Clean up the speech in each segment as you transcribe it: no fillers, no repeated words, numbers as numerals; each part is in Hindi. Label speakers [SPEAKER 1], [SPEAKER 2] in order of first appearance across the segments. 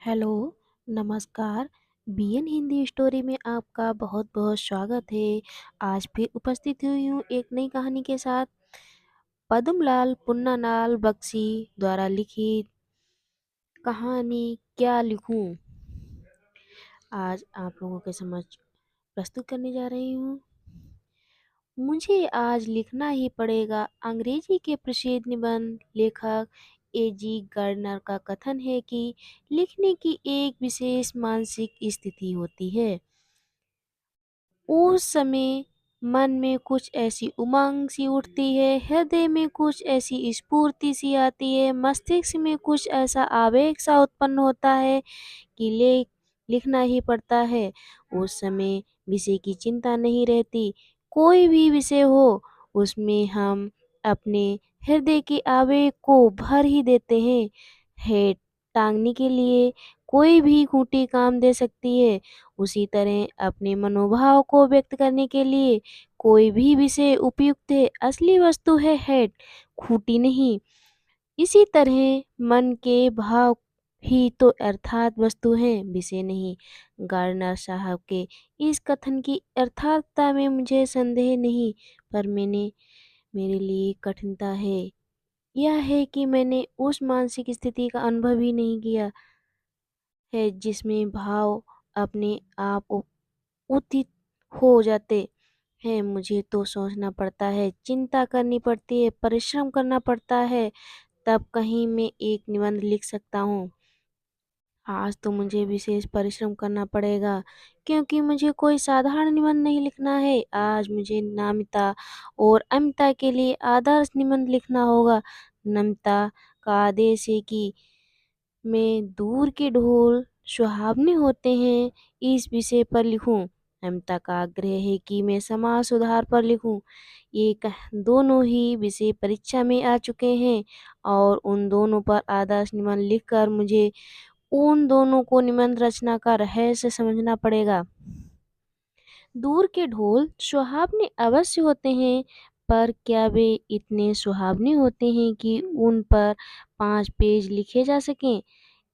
[SPEAKER 1] हेलो, नमस्कार। बीएन हिंदी स्टोरी में आपका बहुत-बहुत स्वागत है। आज फिर उपस्थित हुई हूँ एक नई कहानी के साथ। पद्मलाल पुन्नालाल बख्शी द्वारा लिखित कहानी क्या लिखूं? आज आप लोगों के समक्ष प्रस्तुत करने जा रही हूँ। मुझे आज लिखना ही पड़ेगा। अंग्रेजी के प्रसिद्ध निबंध लेखक ए.जी. गर्नर का कथन है कि लिखने की एक विशेष मानसिक स्थिति होती है। उस समय मन में कुछ ऐसी उमंग सी उठती है, हृदय में कुछ ऐसी स्फूर्ति सी आती है, मस्तिष्क में कुछ ऐसा आवेग सा उत्पन्न होता है कि लिखना ही पड़ता है। उस समय विषय की चिंता नहीं रहती। कोई भी विषय हो, उसमें हम अपने हृदय के आवेग को भर ही देते हैं। है टांगने के लिए कोई भी खूंटी काम दे सकती है। उसी तरह अपने मनोभाव को व्यक्त करने के लिए कोई भी विषय उपयुक्त है। असली वस्तु है हेड, खूंटी नहीं। इसी तरह मन के भाव ही तो अर्थात वस्तु हैं, विषय नहीं। गार्नर साहब के इस कथन की यथार्थता में मुझे संदेह नहीं, पर मेरे लिए कठिनता है यह है कि मैंने उस मानसिक स्थिति का अनुभव ही नहीं किया है जिसमें भाव अपने आप उदित हो जाते हैं। मुझे तो सोचना पड़ता है, चिंता करनी पड़ती है, परिश्रम करना पड़ता है, तब कहीं मैं एक निबंध लिख सकता हूँ। आज तो मुझे विशेष परिश्रम करना पड़ेगा क्योंकि मुझे कोई साधारण निबंध नहीं लिखना है। आज मुझे नमिता और अमिता के लिए आदर्श निबंध लिखना होगा। नमिता का आदेश है कि मैं दूर के ढोल सुहावने होते हैं इस विषय पर लिखूं। अमिता का आग्रह है कि मैं समाज सुधार पर लिखूं। दोनों ही विषय परीक्षा में आ चुके हैं और उन दोनों पर आदर्श निबंध लिखकर मुझे उन दोनों को निबंध रचना का रहस्य समझना पड़ेगा। दूर के ढोल सुहावने अवश्य होते हैं, पर क्या वे इतने सुहावने होते हैं कि उन पर 5 पेज लिखे जा सकें?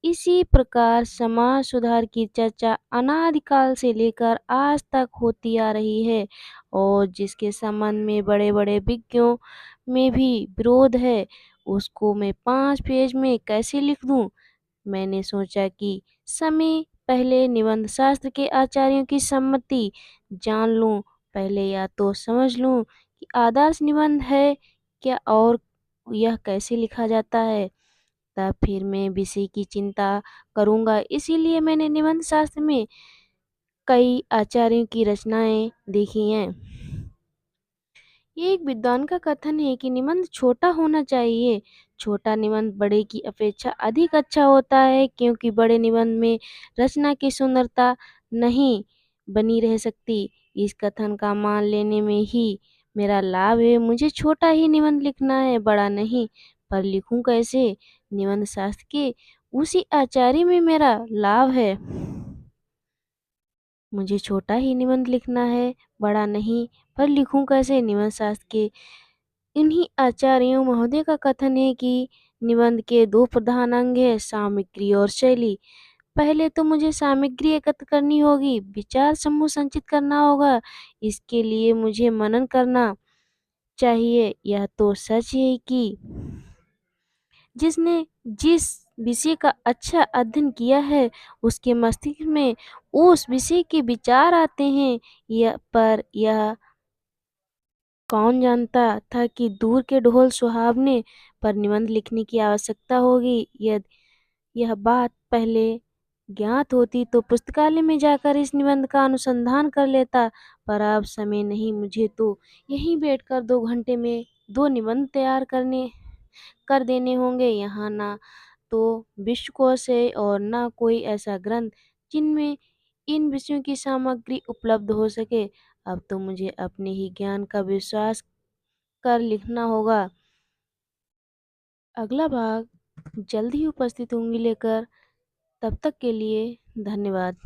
[SPEAKER 1] इसी प्रकार समाज सुधार की चर्चा अनादिकाल से लेकर आज तक होती आ रही है और जिसके संबंध में बड़े-बड़े विज्ञों में भी विरोध है, उसको मैं 5 पेज में कैसे लिख दूं? मैंने सोचा कि समय पहले निबंध शास्त्र के आचार्यों की सम्मति जान लूं, पहले या तो समझ लूं कि आदर्श निबंध है क्या और यह कैसे लिखा जाता है, तब फिर मैं विषय की चिंता करूंगा। इसीलिए मैंने निबंध शास्त्र में कई आचार्यों की रचनाएं देखी हैं। ये एक विद्वान का कथन है कि निबंध छोटा होना चाहिए। छोटा निबंध बड़े की अपेक्षा अधिक अच्छा होता है क्योंकि बड़े निबंध में रचना की सुंदरता नहीं बनी रह सकती। इस कथन का मान लेने में ही मेरा लाभ है। मुझे छोटा ही निबंध लिखना है, बड़ा नहीं। पर लिखूं कैसे? निबंध शास्त्र के उसी आचार्य में मेरा लाभ है। मुझे छोटा ही निबंध लिखना है, बड़ा नहीं। पर लिखूं कैसे? निबंध शास्त्र के इन्हीं आचार्यों महोदय का कथन है कि निबंध के 2 प्रधान अंग हैं, सामग्री और शैली। पहले तो मुझे सामग्री एकत्र करनी होगी, विचार समूह संचित करना होगा। इसके लिए मुझे मनन करना चाहिए। यह तो सच है कि जिसने जिस विषय का अच्छा अध्ययन किया है, उसके मस्तिष्क में उस विषय के विचार आते हैं। यह कौन जानता था कि दूर के ढोल सुहावने पर निबंध लिखने की आवश्यकता होगी। यदि यह बात पहले ज्ञात होती तो पुस्तकालय में जाकर इस निबंध का अनुसंधान कर लेता, पर अब समय नहीं। मुझे तो यहीं बैठकर 2 घंटे में 2 निबंध तैयार कर देने होंगे। यहाँ ना तो विश्वकोश है और ना कोई ऐसा ग्रंथ जिनमें इन विषयों की सामग्री उपलब्ध हो सके। अब तो मुझे अपने ही ज्ञान का विश्वास कर लिखना होगा। अगला भाग जल्द ही उपस्थित होंगी लेकर। तब तक के लिए धन्यवाद।